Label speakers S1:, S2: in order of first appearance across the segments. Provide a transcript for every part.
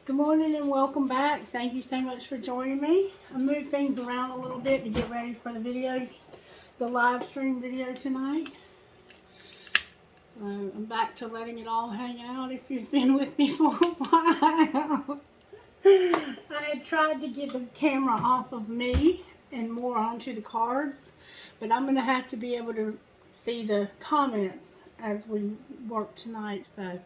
S1: Good morning and welcome back. Thank you so much for joining me. I moved things around a little bit to get ready for the video, the live stream video tonight. I'm back to letting it all hang out if you've been with me for a while. I had tried to get the camera off of me and more onto the cards, but I'm going to have to be able to see the comments as we work tonight, so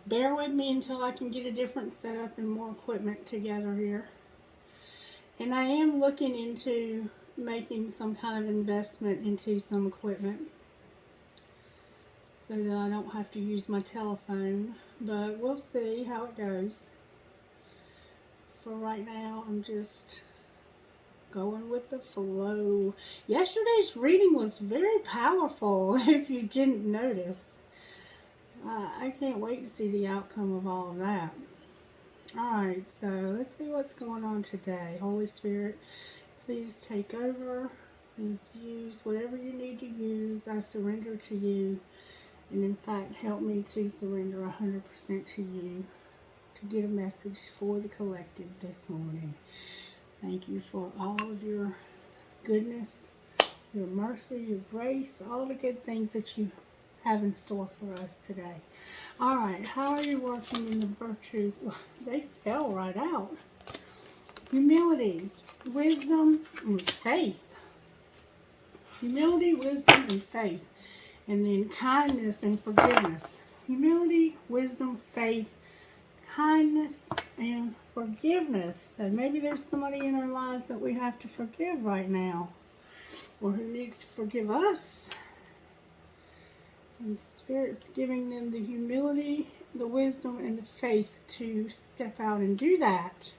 S1: bear with me until I can get a different setup and more equipment together here. And I am looking into making some kind of investment into some equipment so that I don't have to use my telephone, but we'll see how it goes. For right now, I'm just going with the flow. Yesterday's reading was very powerful, if you didn't notice. I can't wait to see the outcome of all of that. Alright, so let's see what's going on today. Holy Spirit, please take over. Please use whatever you need to use. I surrender to you. And in fact, help me to surrender 100% to you to get a message for the collective this morning. Thank you for all of your goodness, your mercy, your grace, all the good things that you have in store for us today. Alright, how are you working in the virtue? They fell right out. Humility, wisdom, and faith. Humility, wisdom, and faith. And then kindness and forgiveness. Humility, wisdom, faith, kindness, and forgiveness. So maybe there's somebody in our lives that we have to forgive right now, or who needs to forgive us. And Spirit's giving them the humility, the wisdom, and the faith to step out and do that.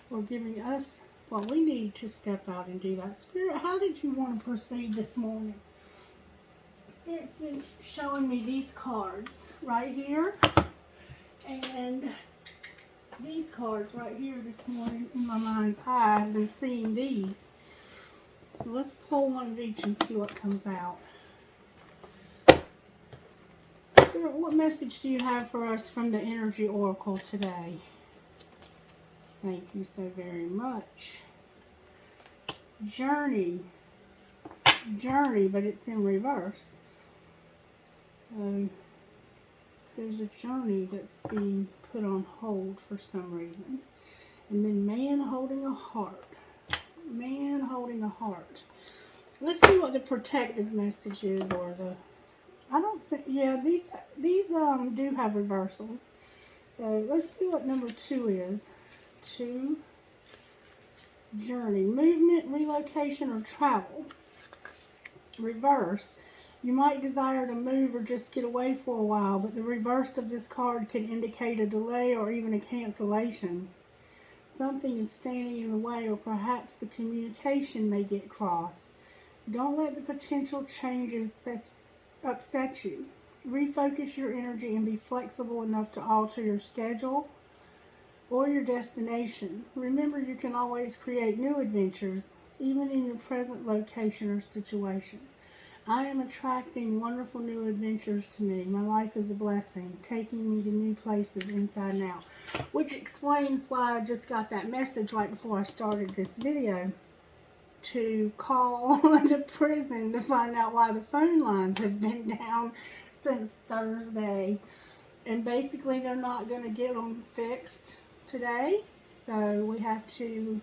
S1: Or giving us what we need to step out and do that. Spirit, how did you want to proceed this morning? Spirit's been showing me these cards right here. And these cards right here this morning in my mind's eye. I've been seeing these. So let's pull one of each and see what comes out. What message do you have for us from the Energy Oracle today? Thank you so very much. Journey, but it's in reverse. So there's a journey that's being put on hold for some reason. And then man holding a heart. Man holding a heart. Let's see what the protective message is, or the... I don't think, yeah, these do have reversals. So let's see what number 2 is. 2, journey, movement, relocation, or travel. Reverse, you might desire to move or just get away for a while, but the reverse of this card can indicate a delay or even a cancellation. Something is standing in the way, or perhaps the communication may get crossed. Don't let the potential changes upset you. Refocus your energy and be flexible enough to alter your schedule or your destination. Remember, you can always create new adventures, even in your present location or situation. I am attracting wonderful new adventures to me. My life is a blessing, taking me to new places inside and out. Which explains why I just got that message right before I started this video, to call the prison to find out why the phone lines have been down since Thursday. And basically they're not going to get them fixed today. So we have to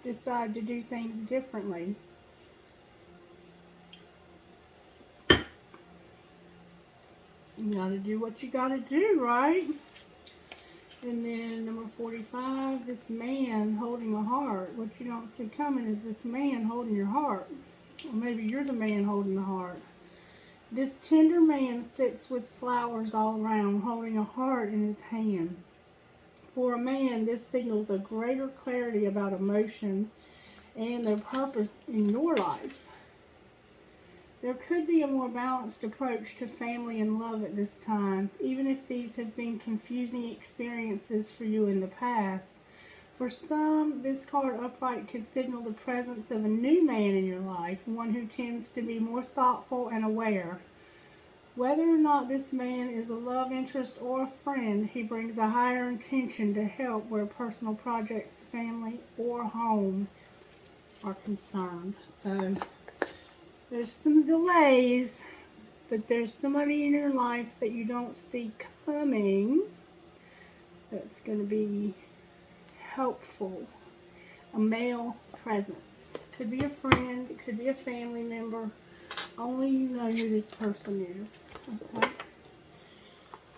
S1: decide to do things differently. You got to do what you got to do, right? And then number 45, this man holding a heart. What you don't see coming is this man holding your heart. Or maybe you're the man holding the heart. This tender man sits with flowers all around, holding a heart in his hand. For a man, this signals a greater clarity about emotions and their purpose in your life. There could be a more balanced approach to family and love at this time, even if these have been confusing experiences for you in the past. For some, this card upright could signal the presence of a new man in your life, one who tends to be more thoughtful and aware. Whether or not this man is a love interest or a friend, he brings a higher intention to help where personal projects, family, or home are concerned. So there's some delays, but there's somebody in your life that you don't see coming that's going to be helpful. A male presence. Could be a friend, it could be a family member. Only you know who this person is. Okay?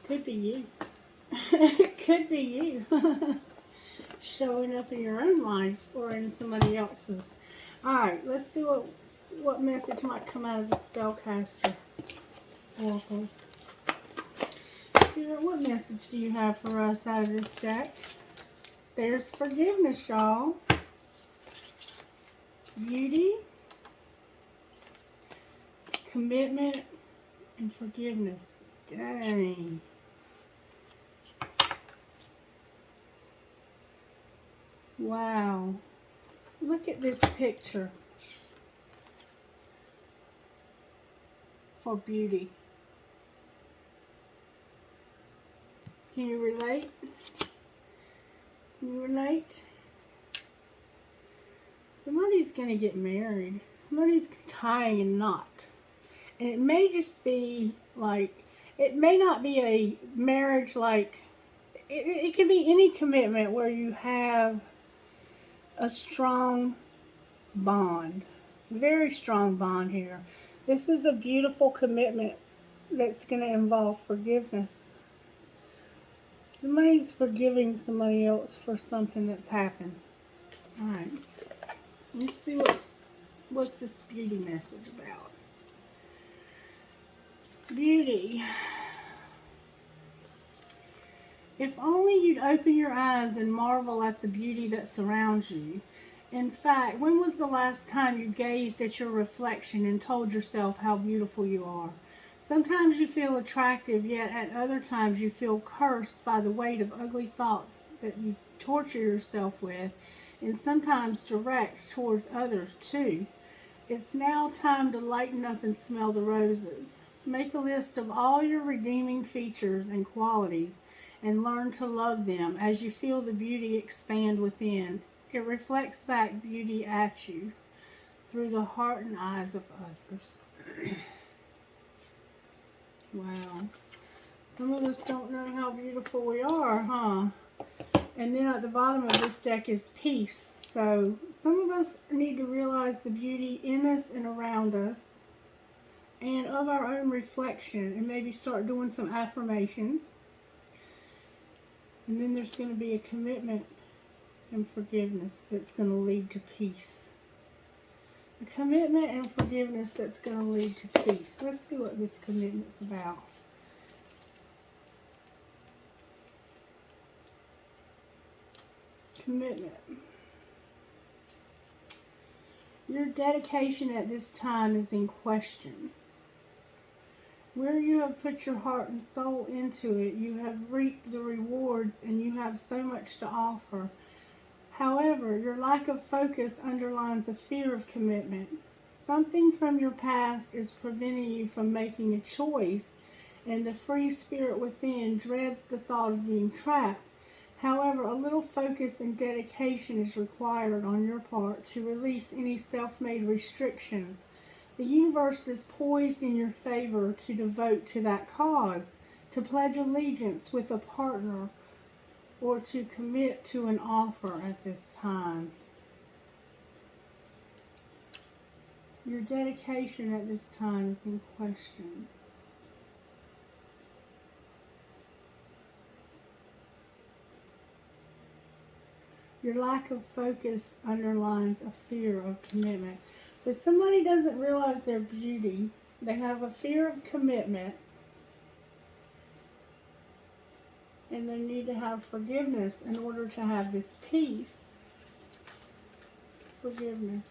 S1: Could be you. It could be you. Showing up in your own life or in somebody else's. Alright, let's see what message might come out of the spellcaster oracles. Spirit, what message do you have for us out of this deck? There's forgiveness, y'all. Beauty, commitment, and forgiveness. Dang. Wow. Look at this picture for beauty. Can you relate? Can you relate? Somebody's going to get married. Somebody's tying a knot. And it may just be like, it may not be a marriage like, it can be any commitment where you have a strong bond. Very strong bond here. This is a beautiful commitment that's going to involve forgiveness. Somebody's forgiving somebody else for something that's happened. Alright. Let's see what's this beauty message about. Beauty. If only you'd open your eyes and marvel at the beauty that surrounds you. In fact, when was the last time you gazed at your reflection and told yourself how beautiful you are? Sometimes you feel attractive, yet at other times you feel cursed by the weight of ugly thoughts that you torture yourself with, and sometimes direct towards others too. It's now time to lighten up and smell the roses. Make a list of all your redeeming features and qualities and learn to love them as you feel the beauty expand within. It reflects back beauty at you through the heart and eyes of others. Wow. Some of us don't know how beautiful we are, huh? And then at the bottom of this deck is peace. So some of us need to realize the beauty in us and around us and of our own reflection, and maybe start doing some affirmations. And then there's going to be a commitment and forgiveness that's going to lead to peace. A commitment and forgiveness that's going to lead to peace. Let's see what this commitment's about. Commitment. Your dedication at this time is in question. Where you have put your heart and soul into it, you have reaped the rewards and you have so much to offer. However, your lack of focus underlines a fear of commitment. Something from your past is preventing you from making a choice, and the free spirit within dreads the thought of being trapped. However, a little focus and dedication is required on your part to release any self-made restrictions. The universe is poised in your favor to devote to that cause, to pledge allegiance with a partner, or to commit to an offer at this time. Your dedication at this time is in question. Your lack of focus underlines a fear of commitment. So somebody doesn't realize their beauty. They have a fear of commitment. And they need to have forgiveness in order to have this peace. Forgiveness.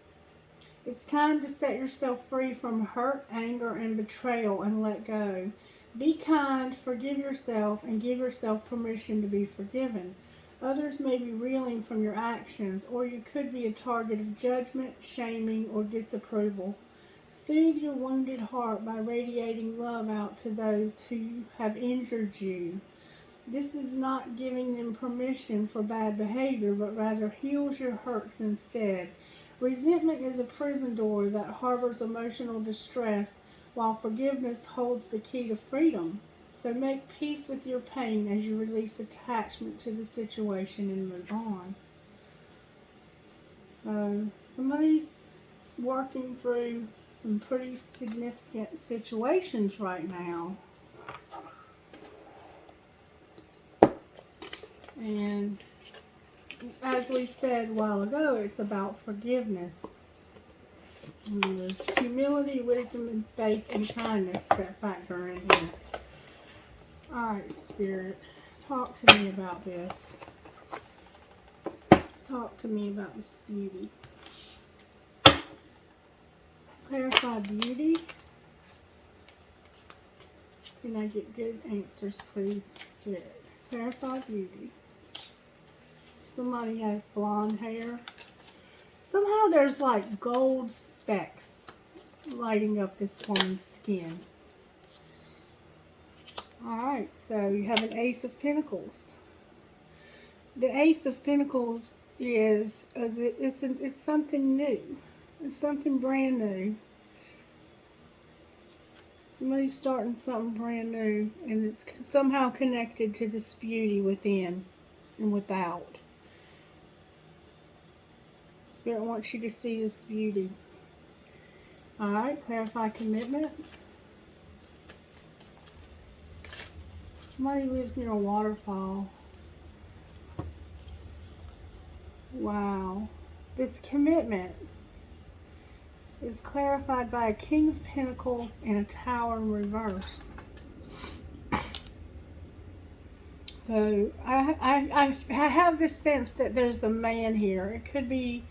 S1: It's time to set yourself free from hurt, anger, and betrayal and let go. Be kind, forgive yourself, and give yourself permission to be forgiven. Others may be reeling from your actions, or you could be a target of judgment, shaming, or disapproval. Soothe your wounded heart by radiating love out to those who have injured you. This is not giving them permission for bad behavior, but rather heals your hurts instead. Resentment is a prison door that harbors emotional distress, while forgiveness holds the key to freedom. So make peace with your pain as you release attachment to the situation and move on. Somebody working through some pretty significant situations right now. And as we said a while ago, it's about forgiveness. And there's humility, wisdom, and faith and kindness that factor in here. Alright, Spirit, talk to me about this. Talk to me about this beauty. Clarify beauty. Can I get good answers, please, Spirit? Clarify beauty. Somebody has blonde hair. Somehow there's like gold specks lighting up this woman's skin. Alright, so you have an Ace of Pentacles. The Ace of Pentacles is, it's something new. It's something brand new. Somebody's starting something brand new, and it's somehow connected to this beauty within and without. Spirit wants you to see this beauty. Alright, clarify commitment. Somebody lives near a waterfall. Wow. This commitment is clarified by a King of Pentacles and a Tower in reverse. So I have this sense that there's a man here. It could be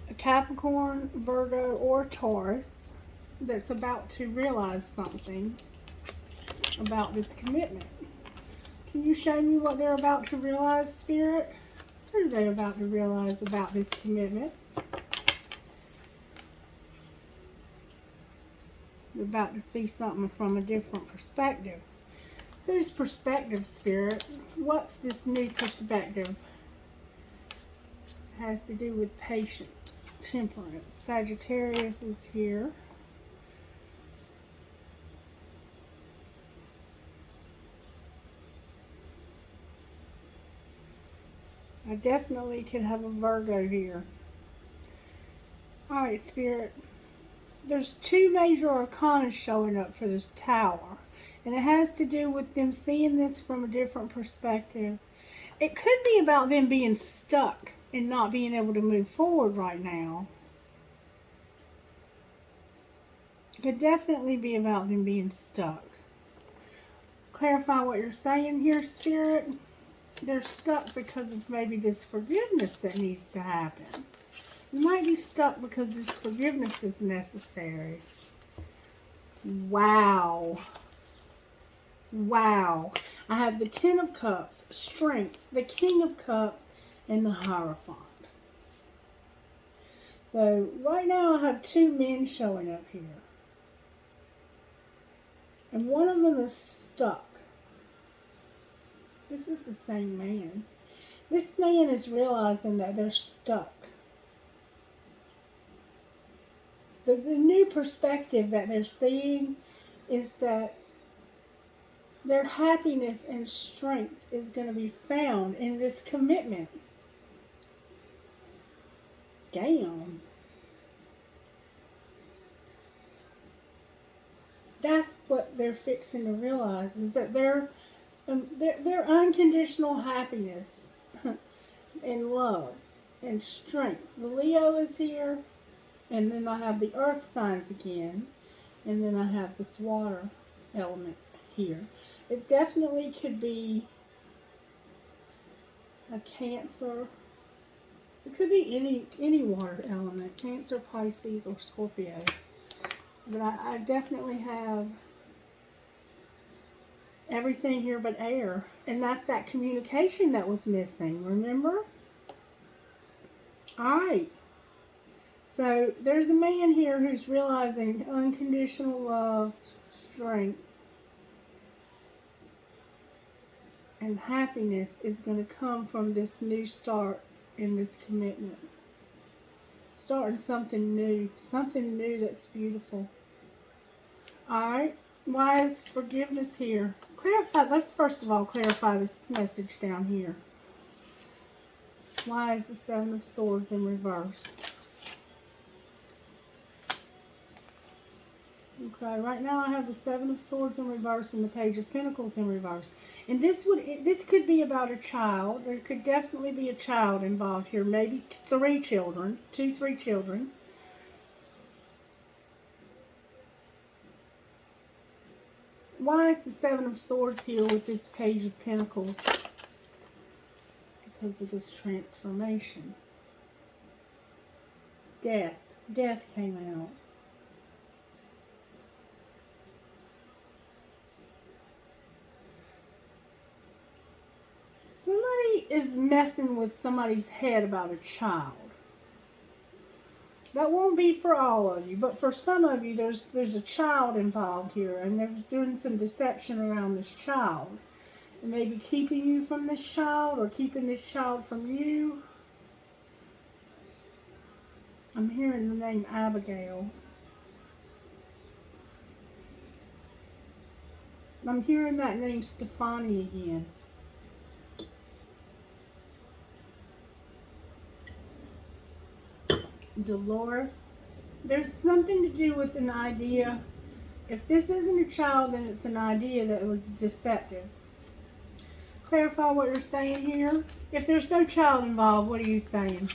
S1: a Capricorn, Virgo, or Taurus that's about to realize something about this commitment. Can you show me what they're about to realize, Spirit? What are they about to realize about this commitment? They're about to see something from a different perspective. Whose perspective, Spirit? What's this new perspective? It has to do with patience, temperance. Sagittarius is here. I definitely could have a Virgo here. Alright, Spirit. There's two major arcana showing up for this tower. And it has to do with them seeing this from a different perspective. It could be about them being stuck and not being able to move forward right now. It could definitely be about them being stuck. Clarify what you're saying here, Spirit. They're stuck because of maybe this forgiveness that needs to happen. You might be stuck because this forgiveness is necessary. Wow. Wow. I have the Ten of Cups, Strength, the King of Cups, and the Hierophant. So right now I have two men showing up here. And one of them is stuck. This is the same man. This man is realizing that they're stuck. The new perspective that they're seeing is that their happiness and strength is going to be found in this commitment. Damn. That's what they're fixing to realize, is that their unconditional happiness and love and strength. The Leo is here, and then I have the earth signs again, and then I have this water element here. It definitely could be a Cancer. It could be any water element, Cancer, Pisces, or Scorpio. But I definitely have everything here but air. And that's that communication that was missing, remember? Alright. So there's a man here who's realizing unconditional love, strength, and happiness is going to come from this new start in this commitment. Starting something new that's beautiful. Alright, why is forgiveness here? Let's first of all clarify this message down here. Why is the Seven of Swords in reverse? Okay, right now I have the Seven of Swords in reverse and the Page of Pentacles in reverse. And this could be about a child. There could definitely be a child involved here. Maybe 3 children. 2, 3 children. Why is the Seven of Swords here with this Page of Pentacles? Because of this transformation. Death. Death came out. Somebody is messing with somebody's head about a child. That won't be for all of you, but for some of you, there's a child involved here, and they're doing some deception around this child. And maybe keeping you from this child, or keeping this child from you. I'm hearing the name Abigail. I'm hearing that name Stefani again. Dolores. There's something to do with an idea. If this isn't a child, then it's an idea that was deceptive. Clarify what you're saying here. If there's no child involved, what are you saying?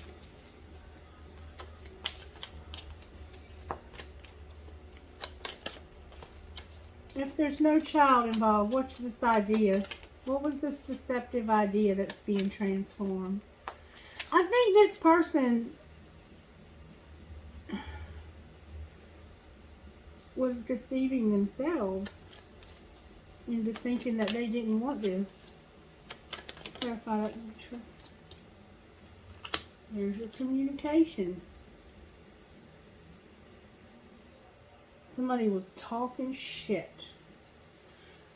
S1: If there's no child involved, what's this idea? What was this deceptive idea that's being transformed? I think this person was deceiving themselves into thinking that they didn't want this. Clarify that. There's your communication. Somebody was talking shit.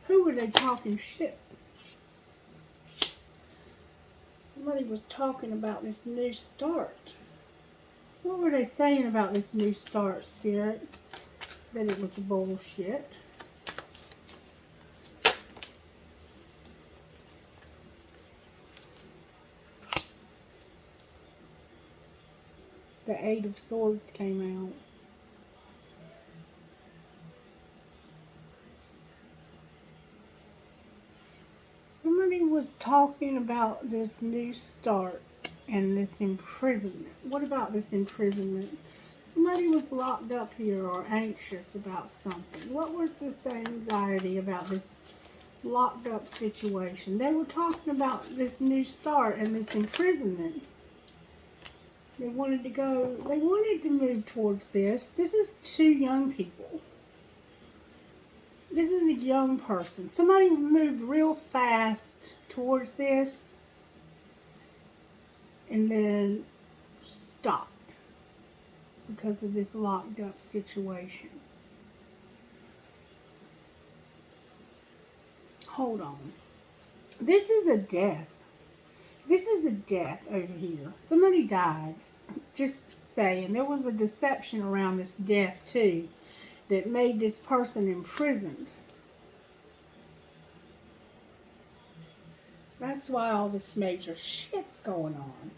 S1: Who were they talking shit? Somebody was talking about this new start. What were they saying about this new start, Spirit? That it was bullshit. The Eight of Swords came out. Somebody was talking about this new start and this imprisonment. What about this imprisonment? Somebody was locked up here or anxious about something. What was this anxiety about this locked up situation? They were talking about this new start and this imprisonment. They wanted to move towards this. This is 2 young people. This is a young person. Somebody moved real fast towards this and then stopped because of this locked up situation. Hold on. This is a death. This is a death over here. Somebody died. Just saying. There was a deception around this death too that made this person imprisoned. That's why all this major shit's going on.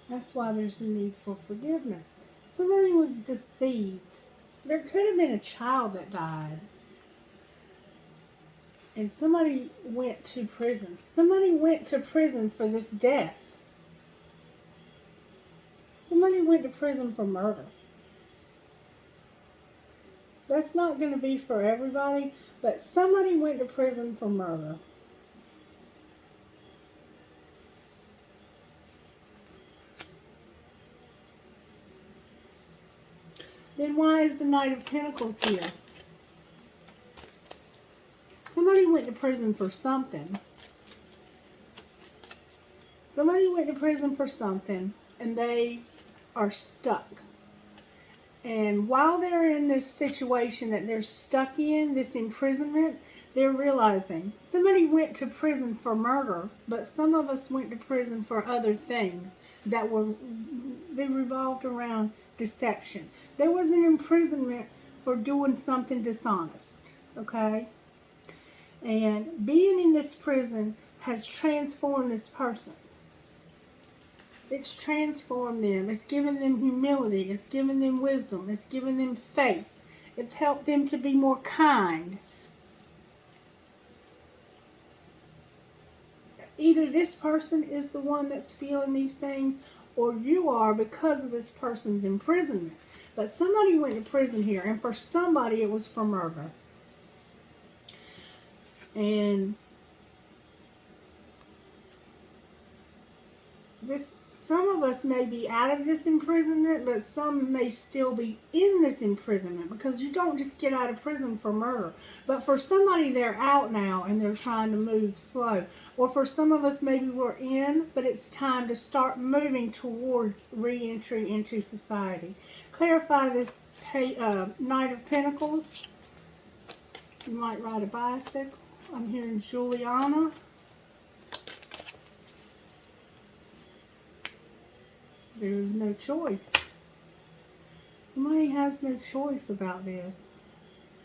S1: That's why there's a need for forgiveness. Somebody was deceived. There could have been a child that died. And somebody went to prison. Somebody went to prison for this death. Somebody went to prison for murder. That's not going to be for everybody, but somebody went to prison for murder. Then why is the Knight of Pentacles here? Somebody went to prison for something. Somebody went to prison for something and they are stuck. And while they're in this situation that they're stuck in, this imprisonment, they're realizing somebody went to prison for murder, but some of us went to prison for other things they revolved around deception. There was an imprisonment for doing something dishonest, okay? And being in this prison has transformed this person. It's transformed them. It's given them humility. It's given them wisdom. It's given them faith. It's helped them to be more kind. Either this person is the one that's feeling these things, or you are because of this person's imprisonment. But somebody went to prison here, and for somebody it was for murder. And some of us may be out of this imprisonment, but some may still be in this imprisonment, because you don't just get out of prison for murder. But for somebody, they're out now and they're trying to move slow. Or for some of us, maybe we're in, but it's time to start moving towards re-entry into society. Clarify this Knight of Pentacles. You might ride a bicycle. I'm hearing Juliana. There is no choice. Somebody has no choice about this.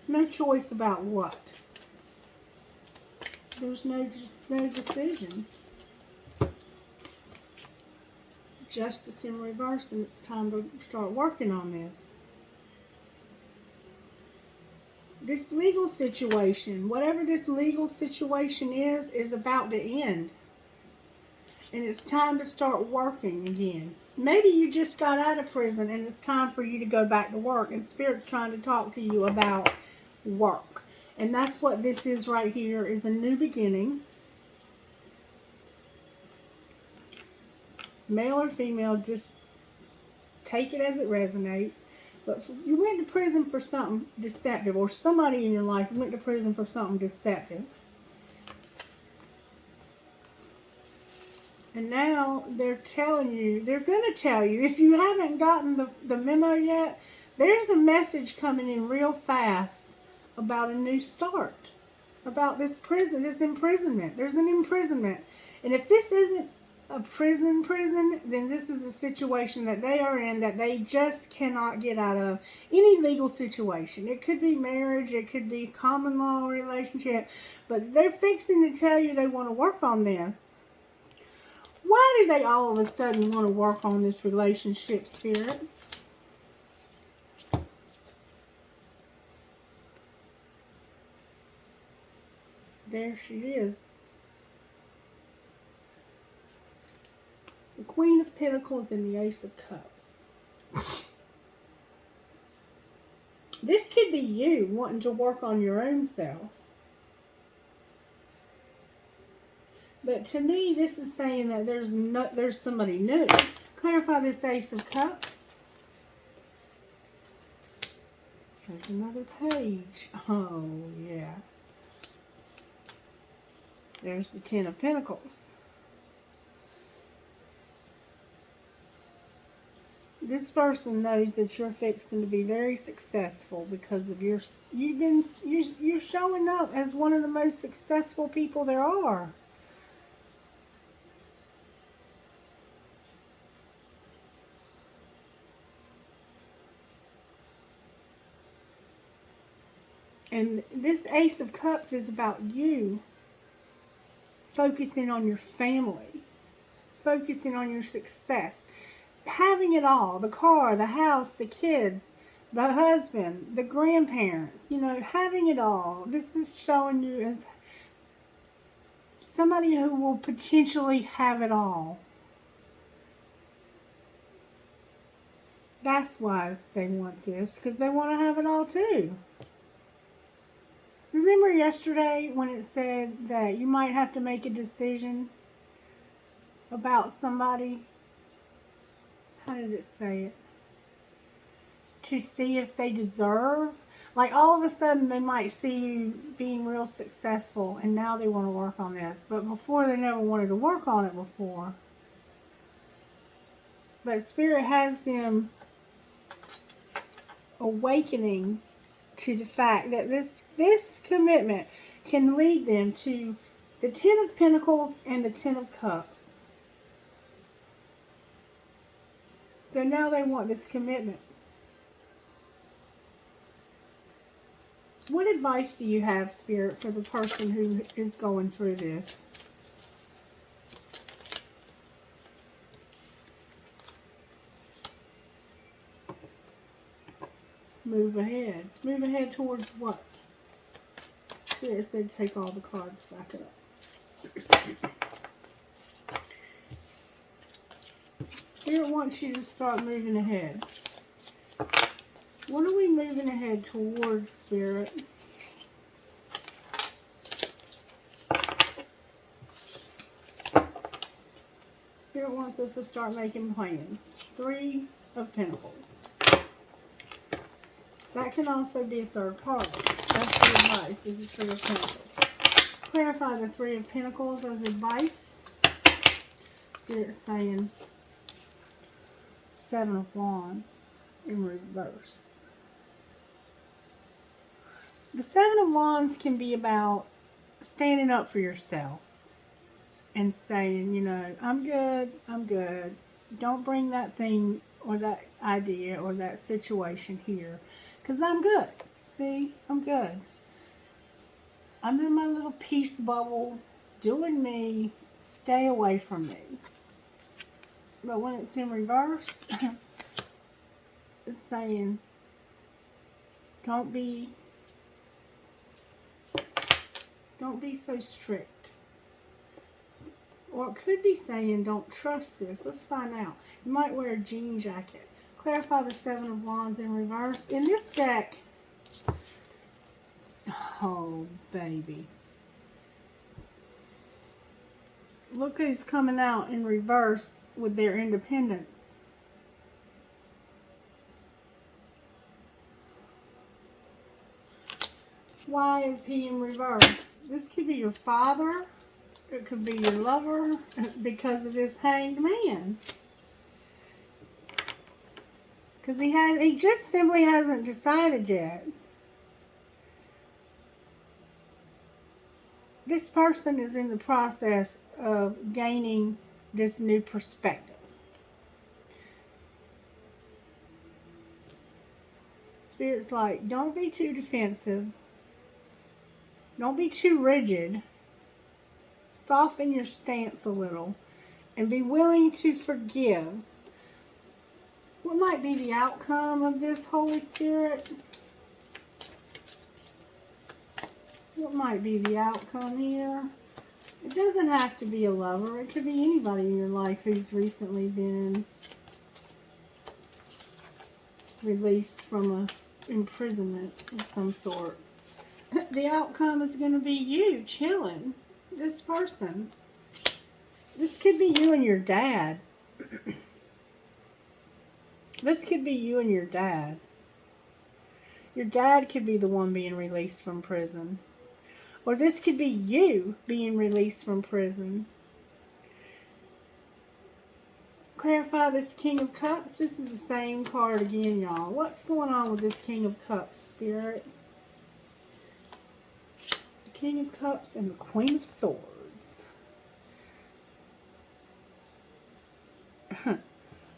S1: No choice about what? There's no decision. Justice in reverse, and it's time to start working on this. This legal situation, whatever this legal situation is about to end. And it's time to start working again. Maybe you just got out of prison and it's time for you to go back to work, and Spirit's trying to talk to you about work. And that's what this is right here, is a new beginning. Male or female, just take it as it resonates. But you went to prison for something deceptive, or somebody in your life went to prison for something deceptive. And now they're telling you, they're going to tell you, if you haven't gotten the memo yet, there's a message coming in real fast about a new start. About this prison, this imprisonment. There's an imprisonment. And if this isn't a prison, then this is a situation that they are in that they just cannot get out of. Any legal situation. It could be marriage, it could be common law relationship. But they're fixing to tell you they want to work on this. Why do they all of a sudden want to work on this relationship, Spirit? There she is. The Queen of Pentacles and the Ace of Cups. This could be you wanting to work on your own self. But to me, this is saying that there's somebody new. Clarify this Ace of Cups. There's another page. Oh, yeah. There's the Ten of Pentacles. This person knows that you're fixing to be very successful because of you're showing up as one of the most successful people there are. And this Ace of Cups is about you focusing on your family, focusing on your success, having it all, the car, the house, the kids, the husband, the grandparents, having it all. This is showing you as somebody who will potentially have it all. That's why they want this, because they want to have it all too. Remember yesterday when it said that you might have to make a decision about somebody? How did it say it? To see if they deserve. Like all of a sudden they might see you being real successful and now they want to work on this. But before they never wanted to work on it before. But Spirit has them awakening to the fact that this commitment can lead them to the Ten of Pentacles and the Ten of Cups. So now they want this commitment. What advice do you have, Spirit, for the person who is going through this? Move ahead. Move ahead towards what? Spirit said take all the cards back up. Spirit wants you to start moving ahead. What are we moving ahead towards, Spirit? Spirit wants us to start making plans. Three of Pentacles. That can also be a third party. That's the advice. This is Three of Pentacles. Clarify the Three of Pentacles as advice. Spirit's saying Seven of Wands in reverse. The Seven of Wands can be about standing up for yourself and saying, you know, I'm good, I'm good. Don't bring that thing or that idea or that situation here because I'm good. See, I'm good. I'm in my little peace bubble, doing me. Stay away from me. But when it's in reverse, it's saying, don't be so strict. Or it could be saying, don't trust this. Let's find out. You might wear a jean jacket. Clarify the Seven of Wands in reverse. In this deck, oh, baby. Look who's coming out in reverse with their independence. Why is he in reverse? This could be your father. It could be your lover because of this Hanged Man. Because he just simply hasn't decided yet. This person is in the process of gaining this new perspective. Spirit's like, don't be too defensive. Don't be too rigid. Soften your stance a little and be willing to forgive. What might be the outcome of this, Holy Spirit? What might be the outcome here? It doesn't have to be a lover. It could be anybody in your life who's recently been released from an imprisonment of some sort. The outcome is going to be you chilling. This person. This could be you and your dad. This could be you and your dad. Your dad could be the one being released from prison. Or this could be you being released from prison. Clarify this King of Cups. This is the same card again, y'all. What's going on with this King of Cups, Spirit? King of Cups and the Queen of Swords.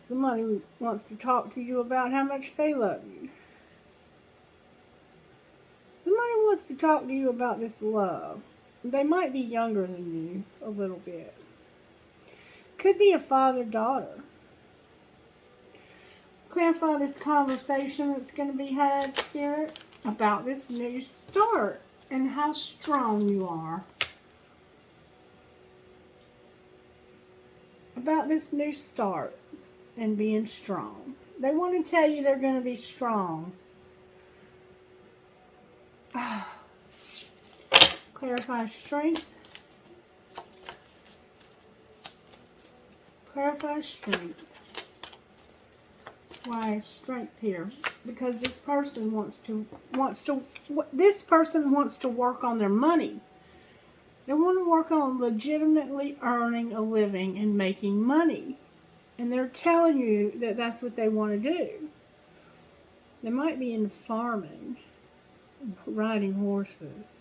S1: Somebody wants to talk to you about how much they love you. Somebody wants to talk to you about this love. They might be younger than you a little bit. Could be a father-daughter. Clarify this conversation that's going to be had, Spirit, about this new start. And how strong you are. About this new start and being strong. They want to tell you they're going to be strong. Clarify strength. Clarify strength. Why is strength here? Because this person wants to work on their money. They want to work on legitimately earning a living and making money And they're telling you that that's what they want to do. They might be in farming, riding horses.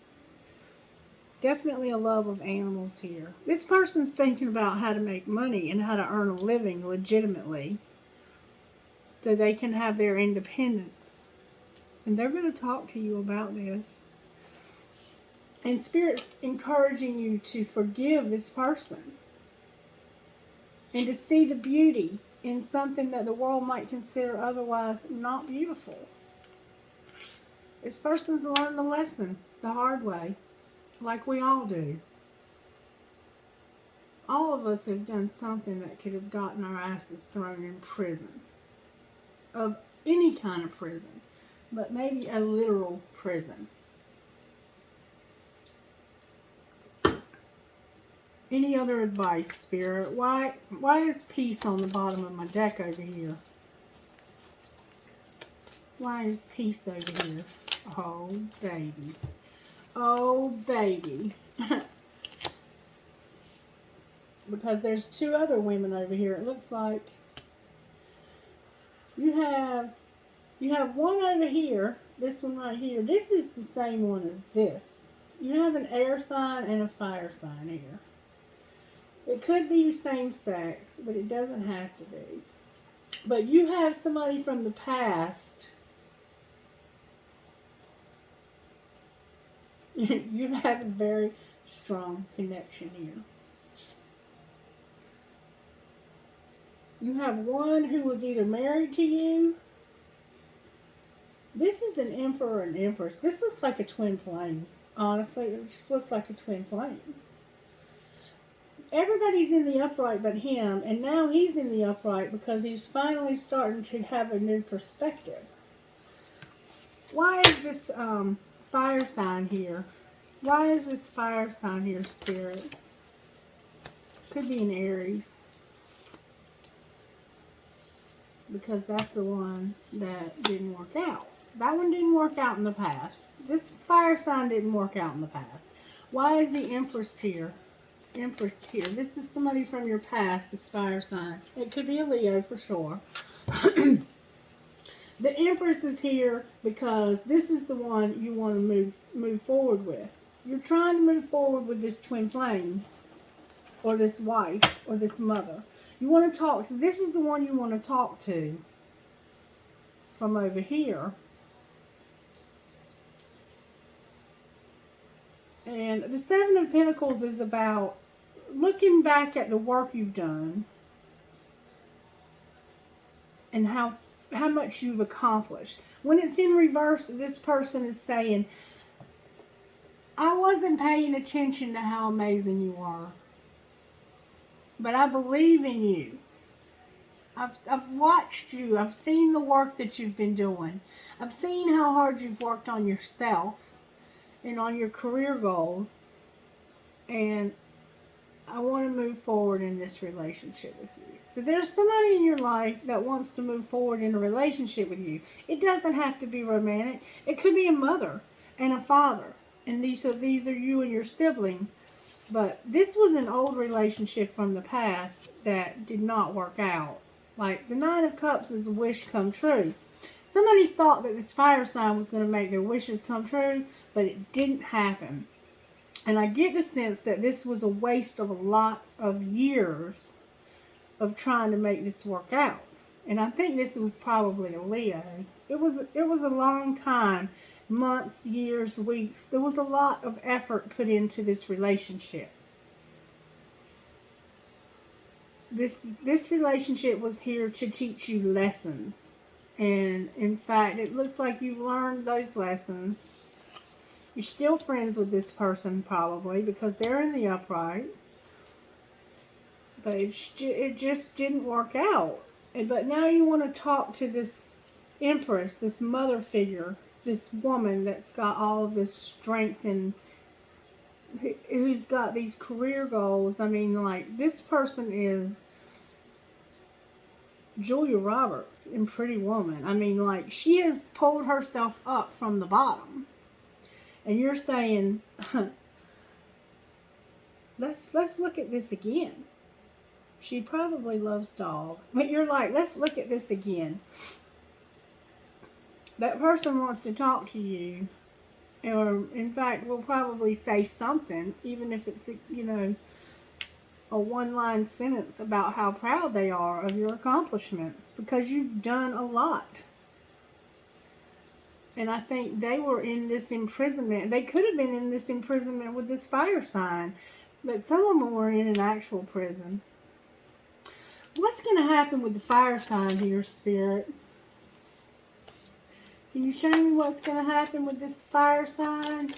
S1: Definitely a love of animals here. This person's thinking about how to make money and how to earn a living legitimately so they can have their independence. And they're going to talk to you about this. And Spirit's encouraging you to forgive this person and to see the beauty in something that the world might consider otherwise not beautiful. This person's learned the lesson the hard way, like we all do. All of us have done something that could have gotten our asses thrown in prison. Of any kind of prison, but maybe a literal prison. Any other advice, Spirit? Why is peace on the bottom of my deck over here? Why is peace over here? Oh, baby. Oh, baby. Because there's two other women over here. It looks like you have one over here. This one right here. This is the same one as this. You have an air sign and a fire sign here. It could be same sex, but it doesn't have to be. But you have somebody from the past. You have a very strong connection here. You have one who was either married to you. This is an emperor and empress. This looks like a twin flame. Honestly, it just looks like a twin flame. Everybody's in the upright but him, and now he's in the upright because he's finally starting to have a new perspective. Why is this fire sign here? Why is this fire sign here, Spirit? Could be an Aries. Because that's the one that didn't work out. That one didn't work out in the past. This fire sign didn't work out in the past. Why is the Empress here? Empress here. This is somebody from your past, this fire sign. It could be a Leo for sure. The Empress is here because this is the one you want to move forward with. You're trying to move forward with this twin flame, or this wife, or this mother. You want to talk to, this is the one you want to talk to from over here. And the Seven of Pentacles is about looking back at the work you've done and how much you've accomplished. When it's in reverse, this person is saying, I wasn't paying attention to how amazing you are, but I believe in you. I've watched you. I've seen the work that you've been doing. I've seen how hard you've worked on yourself and on your career goals. And I want to move forward in this relationship with you. So there's somebody in your life that wants to move forward in a relationship with you. It doesn't have to be romantic. It could be a mother and a father. And these are you and your siblings. But this was an old relationship from the past that did not work out. Like the Nine of Cups is a wish come true. Somebody thought that this fire sign was going to make their wishes come true, but it didn't happen. And I get the sense that this was a waste of a lot of years of trying to make this work out. And I think this was probably a Leo. It was a long time. Months, years, weeks. There was a lot of effort put into this relationship. This relationship was here to teach you lessons. And in fact, it looks like you've learned those lessons. You're still friends with this person probably because they're in the upright. But it just didn't work out. But now you want to talk to this Empress, this mother figure, this woman that's got all of this strength and who's got these career goals. I mean, like, this person is Julia Roberts in Pretty Woman. I mean, like, she has pulled herself up from the bottom. And you're saying, let's look at this again. She probably loves dogs. But you're like, let's look at this again. That person wants to talk to you. Or, in fact, will probably say something, even if it's, you know, a one-line sentence about how proud they are of your accomplishments. Because you've done a lot. And I think they were in this imprisonment. They could have been in this imprisonment with this fire sign. But some of them were in an actual prison. What's going to happen with the fire sign here, Spirit? Can you show me what's going to happen with this fire sign?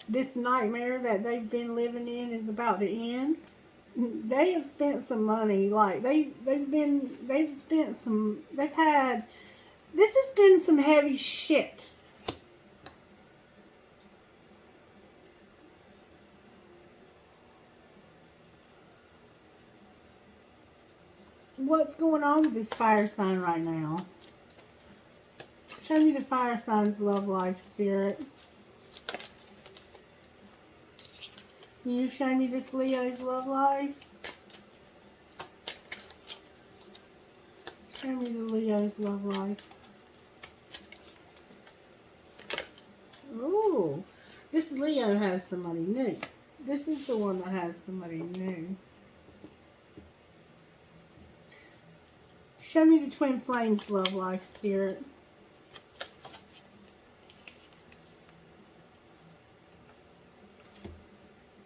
S1: This nightmare that they've been living in is about to end. They have spent some money. Like, they've spent some, this has been some heavy shit. What's going on with this fire sign right now? Show me the fire sign's love life, Spirit. Can you show me this Leo's love life? Show me the Leo's love life. Ooh, this Leo has somebody new. This is the one that has somebody new. Show me the twin flames love life, Spirit.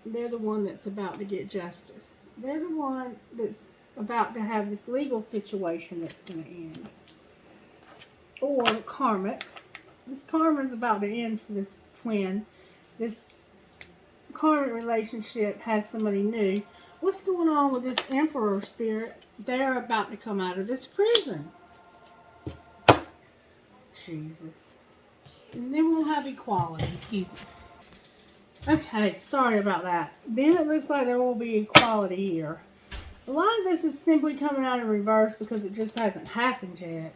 S1: They're the one that's about to get justice. They're the one that's about to have this legal situation that's going to end. Or karmic. This karma is about to end for this twin. This karmic relationship has somebody new. What's going on with this Emperor, Spirit? They're about to come out of this prison. Jesus. And then we'll have equality. Excuse me. Okay, sorry about that. Then it looks like there will be equality here. A lot of this is simply coming out in reverse because it just hasn't happened yet.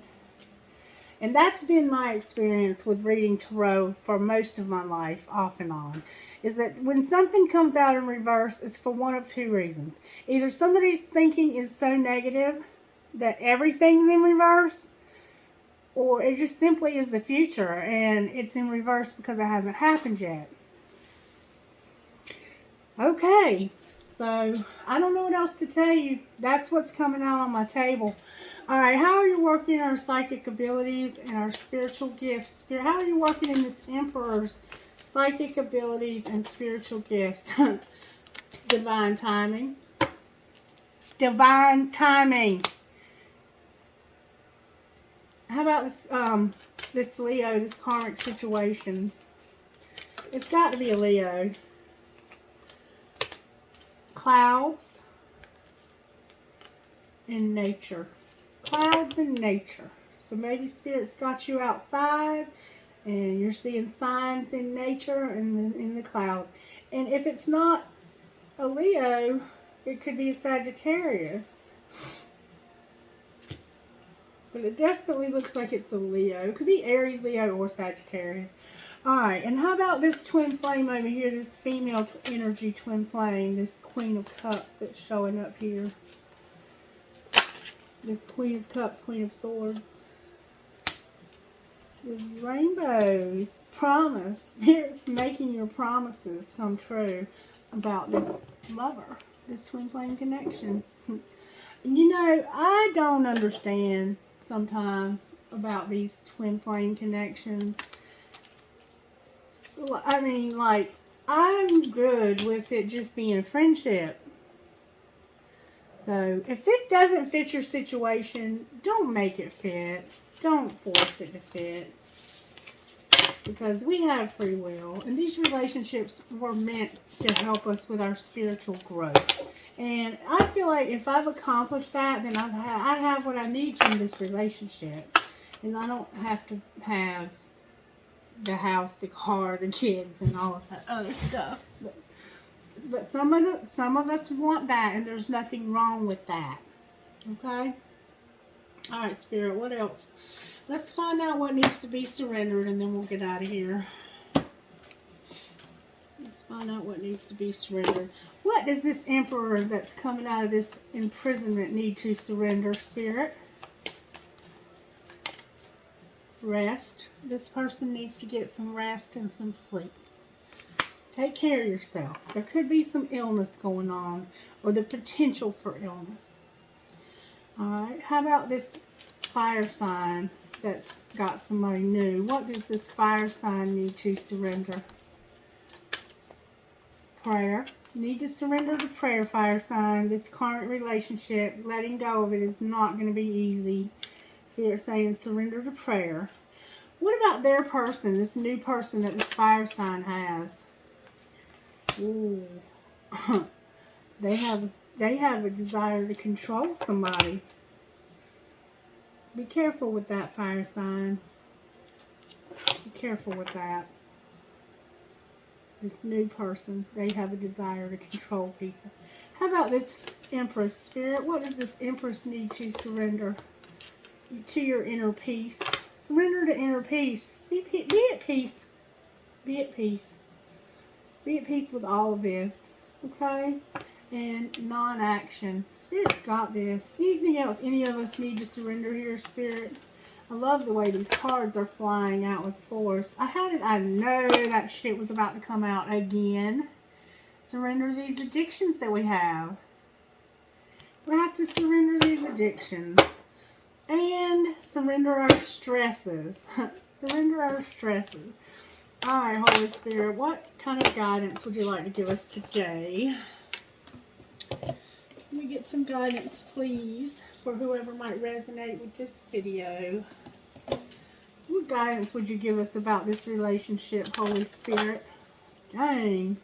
S1: And that's been my experience with reading tarot for most of my life, off and on. Is that when something comes out in reverse, it's for one of two reasons. Either somebody's thinking is so negative that everything's in reverse, or it just simply is the future and it's in reverse because it hasn't happened yet. Okay, so I don't know what else to tell you. That's what's coming out on my table. All right, how are you working our psychic abilities and our spiritual gifts? How are you working in this Emperor's psychic abilities and spiritual gifts? Divine timing. Divine timing. How about this Leo, this karmic situation? It's got to be a Leo. Clouds and nature. Clouds and nature. So maybe Spirit's got you outside and you're seeing signs in nature and in the clouds. And if it's not a Leo, it could be a Sagittarius. But it definitely looks like it's a Leo. It could be Aries, Leo, or Sagittarius. Alright, and how about this twin flame over here, this female energy twin flame, this Queen of Cups that's showing up here. This Queen of Cups, Queen of Swords. There's rainbows. Promise. It's making your promises come true about this lover, this twin flame connection. You know, I don't understand sometimes about these twin flame connections. I mean, like, I'm good with it just being a friendship. So, if this doesn't fit your situation, don't make it fit. Don't force it to fit. Because we have free will. And these relationships were meant to help us with our spiritual growth. And I feel like if I've accomplished that, then I have what I need from this relationship. And I don't have to have the house, the car, the kids, and all of that other stuff. But some of us want that, and there's nothing wrong with that. Okay? Alright, Spirit, what else? Let's find out what needs to be surrendered, and then we'll get out of here. Find out what needs to be surrendered. What does this Emperor that's coming out of this imprisonment need to surrender, Spirit? Rest. This person needs to get some rest and some sleep. Take care of yourself. There could be some illness going on, or the potential for illness. Alright, how about this fire sign that's got somebody new? What does this fire sign need to surrender? Prayer. You need to surrender to prayer, fire sign. This current relationship, letting go of it is not going to be easy. Spirit saying surrender to prayer. What about their person, this new person that this fire sign has? Ooh. They have a desire to control somebody. Be careful with that, fire sign. Be careful with that. This new person, they have a desire to control people. How about this Empress, Spirit? What does this Empress need to surrender to your inner peace? Surrender to inner peace. Be at peace. Be at peace. Be at peace with all of this. Okay? And non-action. Spirit's got this. Anything else any of us need to surrender here, Spirit? I love the way these cards are flying out with force. How did I know that shit was about to come out again? Surrender these addictions that we have. We have to surrender these addictions. And surrender our stresses. Surrender our stresses. Alright, Holy Spirit, what kind of guidance would you like to give us today? Can we get some guidance, please, for whoever might resonate with this video? What guidance would you give us about this relationship, Holy Spirit? Dang.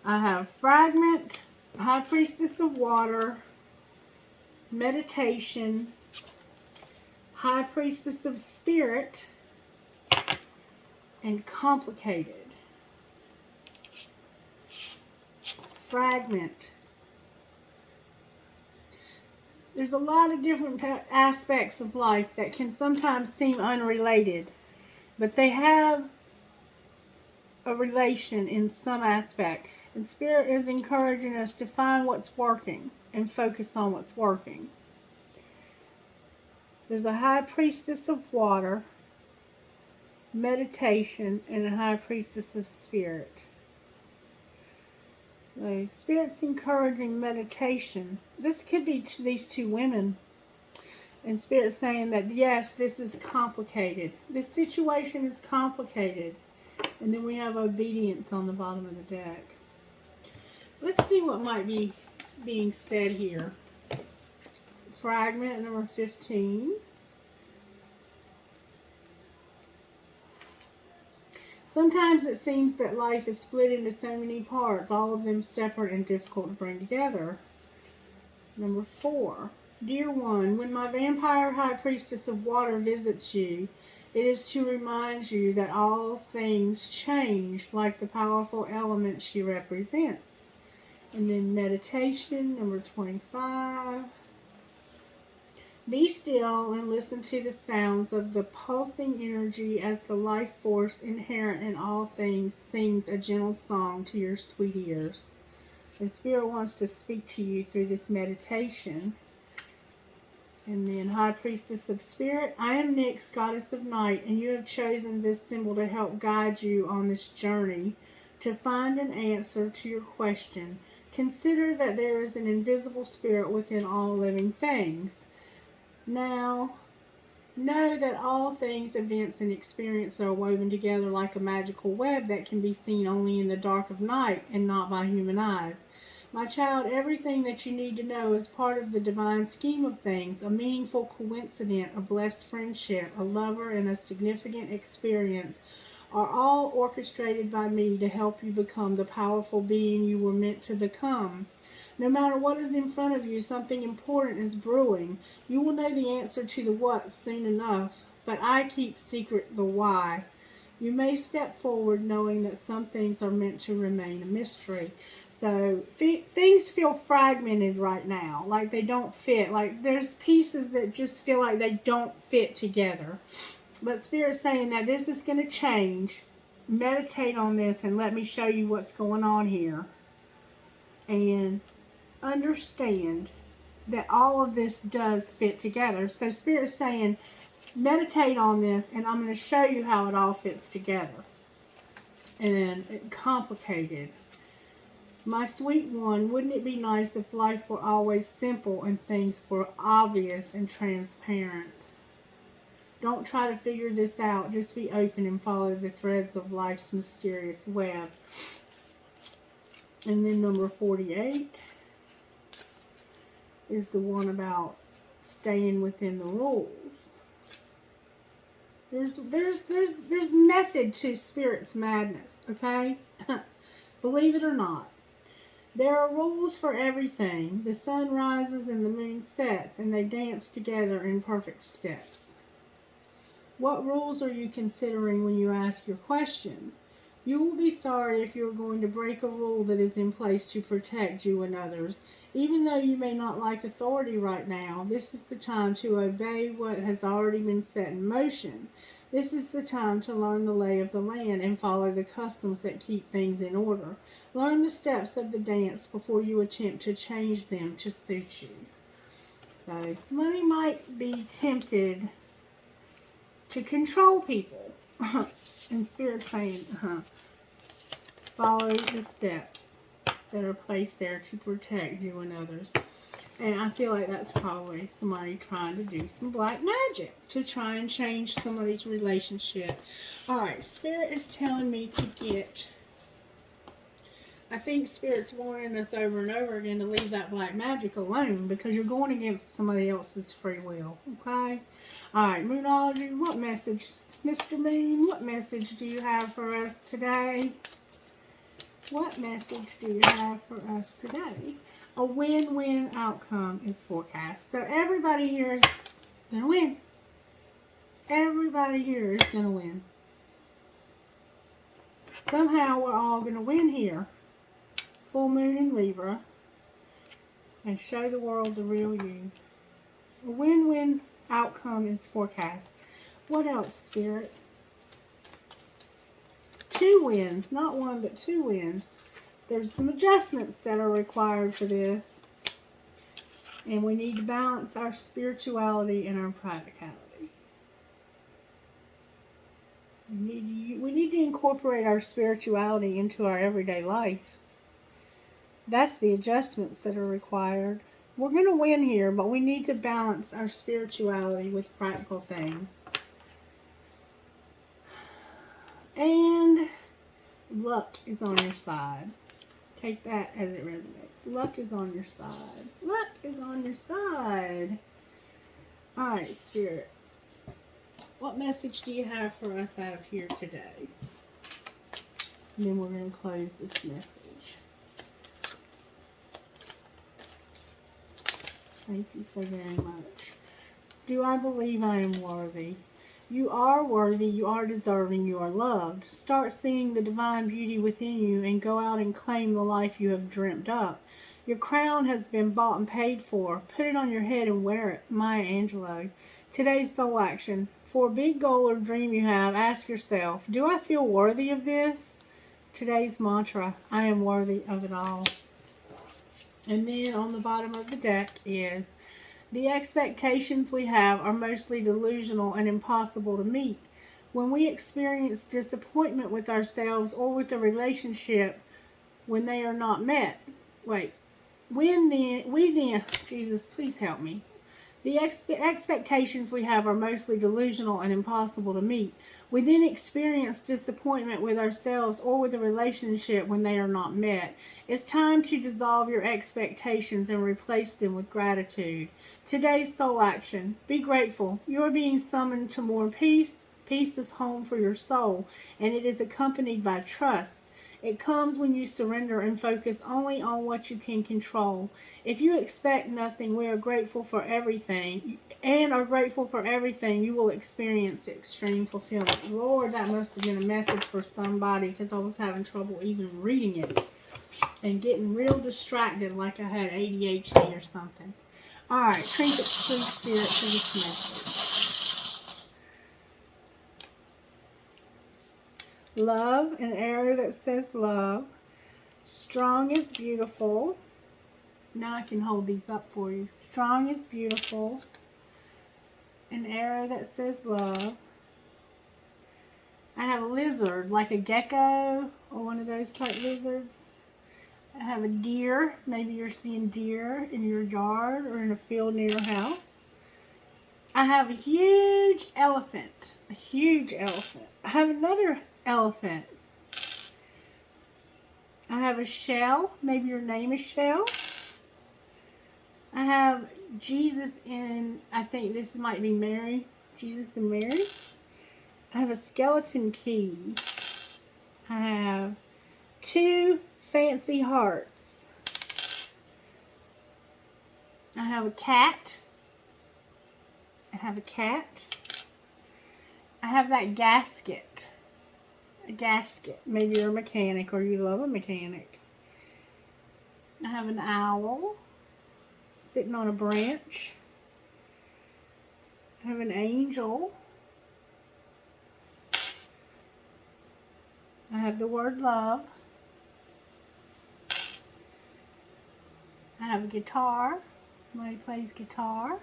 S1: I have Fragment, High Priestess of Water, Meditation, High Priestess of Spirit, and Complicated. Fragment. There's a lot of different aspects of life that can sometimes seem unrelated, but they have a relation in some aspect. And Spirit is encouraging us to find what's working and focus on what's working. There's a High Priestess of Water, Meditation, and a High Priestess of Spirit. So, Spirit's encouraging meditation. This could be to these two women. And Spirit's saying that, yes, this is complicated. This situation is complicated. And then we have obedience on the bottom of the deck. Let's see what might be being said here. Fragment number 15. Sometimes it seems that life is split into so many parts, all of them separate and difficult to bring together. Number 4. Dear one, when my vampire high priestess of water visits you, it is to remind you that all things change like the powerful element she represents. And then meditation, number 25. Be still and listen to the sounds of the pulsing energy as the life force inherent in all things sings a gentle song to your sweet ears. The Spirit wants to speak to you through this meditation. And then High Priestess of Spirit, I am Nyx, Goddess of Night, and you have chosen this symbol to help guide you on this journey to find an answer to your question. Consider that there is an invisible spirit within all living things. Now, know that all things, events, and experiences are woven together like a magical web that can be seen only in the dark of night and not by human eyes. My child, everything that you need to know is part of the divine scheme of things, a meaningful coincidence, a blessed friendship, a lover, and a significant experience are all orchestrated by me to help you become the powerful being you were meant to become. No matter what is in front of you, something important is brewing. You will know the answer to the what soon enough, but I keep secret the why. You may step forward knowing that some things are meant to remain a mystery. So things feel fragmented right now, like they don't fit. Like there's pieces that just feel like they don't fit together. But Spirit's saying that this is going to change. meditate on this and let me show you what's going on here. And understand that all of this does fit together. So Spirit's saying, meditate on this, and I'm going to show you how it all fits together. And complicated. My sweet one, wouldn't it be nice if life were always simple and things were obvious and transparent? Don't try to figure this out. Just be open and follow the threads of life's mysterious web. And then number 48 is the one about staying within the rules. There's method to Spirit's madness, okay? Believe it or not. There are rules for everything. The sun rises and the moon sets, and they dance together in perfect steps. What rules are you considering when you ask your question? You will be sorry if you are going to break a rule that is in place to protect you and others. Even though you may not like authority right now, this is the time to obey what has already been set in motion. This is the time to learn the lay of the land and follow the customs that keep things in order. Learn the steps of the dance before you attempt to change them to suit you. So somebody might be tempted to control people. And Spirit's saying, follow the steps that are placed there to protect you and others. And I feel like that's probably somebody trying to do some black magic to try and change somebody's relationship. Alright, Spirit is telling me to get... I think Spirit's warning us over and over again to leave that black magic alone because you're going against somebody else's free will. Okay? Alright, Moonology, what message... Mr. Moon, what message do you have for us today? What message do you have for us today? A win-win outcome is forecast. So everybody here is going to win. Everybody here is going to win. Somehow we're all going to win here. Full moon in Libra. And show the world the real you. A win-win outcome is forecast. What else, Spirit? 2 wins. Not 1, but 2 wins. There's some adjustments that are required for this. And we need to balance our spirituality and our practicality. We need to incorporate our spirituality into our everyday life. That's the adjustments that are required. We're going to win here, but we need to balance our spirituality with practical things. And luck is on your side. Take that as it resonates. Luck is on your side. Luck is on your side. Alright, Spirit. What message do you have for us out of here today? And then we're going to close this message. Thank you so very much. Do I believe I am worthy? You are worthy, you are deserving, you are loved. Start seeing the divine beauty within you and go out and claim the life you have dreamt up. Your crown has been bought and paid for. Put it on your head and wear it. Maya Angelou. Today's soul action. For a big goal or dream you have, ask yourself, do I feel worthy of this? Today's mantra, I am worthy of it all. And then on the bottom of the deck is, the expectations we have are mostly delusional and impossible to meet. When we experience disappointment with ourselves or with a relationship when they are not met. Jesus, please help me. The expectations we have are mostly delusional and impossible to meet. We then experience disappointment with ourselves or with a relationship when they are not met. It's time to dissolve your expectations and replace them with gratitude. Today's soul action. Be grateful. You are being summoned to more peace. Peace is home for your soul, and it is accompanied by trust. It comes when you surrender and focus only on what you can control. If you expect nothing, we are grateful for everything, and are grateful for everything, you will experience extreme fulfillment. Lord, that must have been a message for somebody, because I was having trouble even reading it and getting real distracted like I had ADHD or something. Alright, Trinket, please, Spirit, to this message. Love, an arrow that says love. Strong is beautiful. Now I can hold these up for you. Strong is beautiful. An arrow that says love. I have a lizard, like a gecko or one of those type lizards. I have a deer. Maybe you're seeing deer in your yard or in a field near your house. I have a huge elephant. A huge elephant. I have another elephant. I have a shell. Maybe your name is Shell. I have Jesus in, I think this might be Mary. Jesus and Mary. I have a skeleton key. I have 2 fancy hearts. I have a cat. I have a cat. I have that gasket. A gasket. Maybe you're a mechanic or you love a mechanic. I have an owl sitting on a branch. I have an angel. I have the word love. I have a guitar. Somebody plays guitar.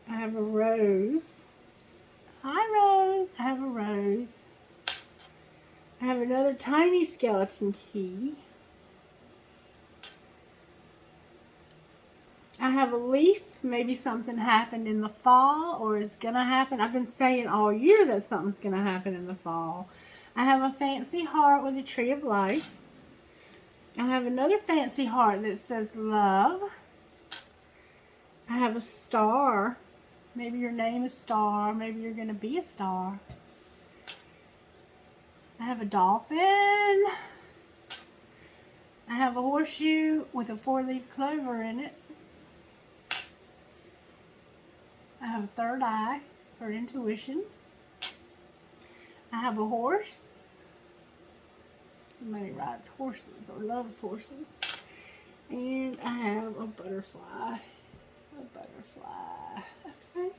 S1: I have a rose. Hi, Rose. I have a rose. I have another tiny skeleton key. I have a leaf. Maybe something happened in the fall or is going to happen. I've been saying all year that something's going to happen in the fall. I have a fancy heart with a tree of life. I have another fancy heart that says love. I have a star. Maybe your name is Star. Maybe you're going to be a star. I have a dolphin. I have a horseshoe with a 4-leaf clover in it. I have a third eye for intuition. I have a horse. Somebody rides horses or loves horses. And I have a butterfly. A butterfly. Okay.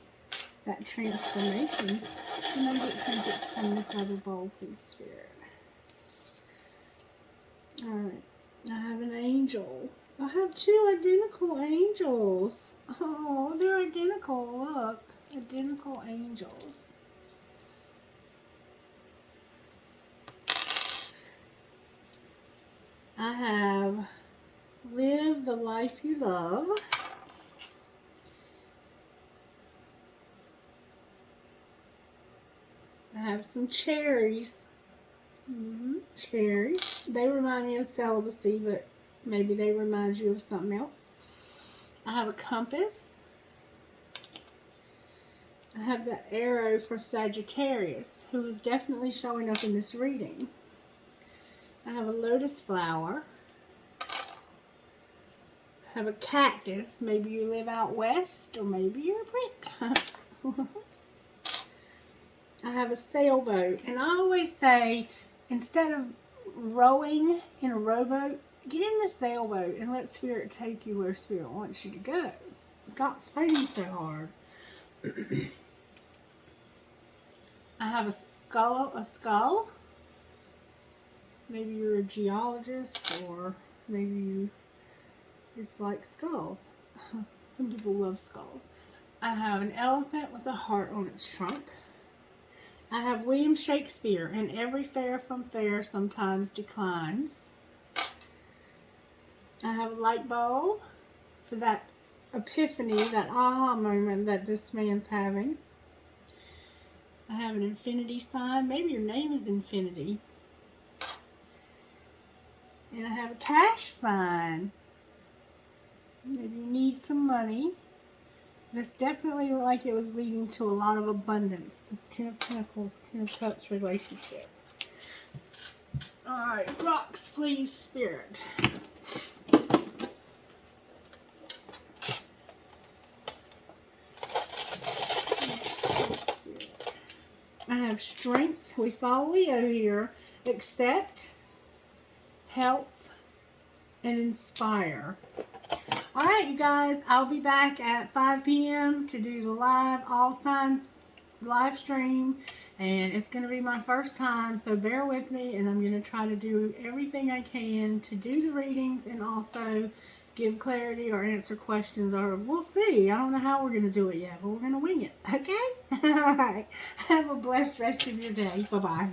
S1: That transformation. Can I get trinkets from this other bowl, please, Spirit? Alright. I have an angel. I have 2 identical angels. Oh, they're identical. Look. Identical angels. I have live the life you love. I have some cherries. Cherries. They remind me of celibacy, but maybe they remind you of something else. I have a compass. I have the arrow for Sagittarius, who is definitely showing up in this reading. I have a lotus flower. I have a cactus. Maybe you live out west, or maybe you're a brick. I have a sailboat. And I always say, instead of rowing in a rowboat, get in the sailboat and let Spirit take you where Spirit wants you to go. Stop fighting so hard. I have a skull. Maybe you're a geologist, or maybe you just like skulls. Some people love skulls. I have an elephant with a heart on its trunk. I have William Shakespeare, and every fair from fair sometimes declines. I have a light bulb for that epiphany, that aha moment that this man's having. I have an infinity sign. Maybe your name is Infinity. And I have a cash sign. Maybe you need some money. This definitely looked like it was leading to a lot of abundance. This 10 of Pentacles, 10 of Cups relationship. Alright, rocks, please, Spirit. I have strength. We saw Leo here. Accept, help, and inspire. Alright, you guys. I'll be back at 5 p.m. to do the live all signs live stream, and it's going to be my first time, so bear with me, and I'm going to try to do everything I can to do the readings and also give clarity or answer questions, or we'll see. I don't know how we're going to do it yet, but we're going to wing it, okay? All right. Have a blessed rest of your day. Bye-bye.